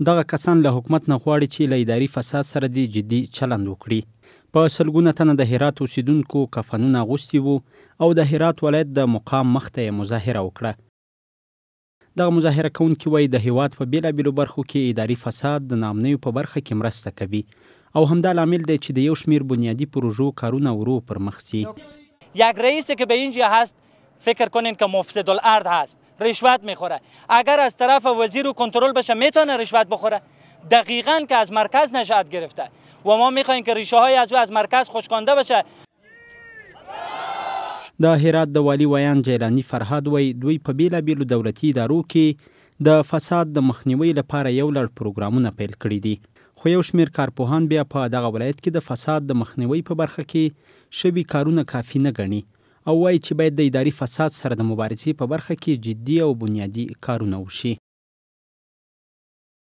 دغه کسان له حکومت نه غواړي چې له اداري فساد سره د جدي چلند وکړي. په سلګونه تنه د هرات اوسیدونکو کفنونه اغوستي وو او د هرات ولایت د مقام مخته یې مظاهره وکړه. دغه مظاهره کوونکي وایي د هیواد په بېلابېلو برخو کې اداري فساد د ناامنیو په برخه کې مرسته کوي او همدا لامل دی چې د یو شمیر بنیادی پروژو کارونه ورو پر مخ ځي. یک رئیسی که به اینجا هست فکر کنین که مفسد الارض هست، رشوت میخوره. اگر از طرف وزیر و کنترل بشه میتونه رشوت بخوره. دقیقاً که از مرکز نشأت گرفته و ما میخوایم که ریشه های از مرکز خشکانده بشه. د هرات د والی ویان جیلانی فرهاد وایي دوی په بیلابېلو دولتي ادارو کې د فساد د مخنیوي لپاره یو لړ پروګرامونه پیل کړي دي، خو یو شمیر کارپوهان بیا په دغه ولایت کې د فساد د مخنیوي په برخه کې شوي کارونه کافي نه ګڼي او وایي چې باید د اداري فساد سره د مبارزې په برخه کې جدي او بنیادي کارونه وشي.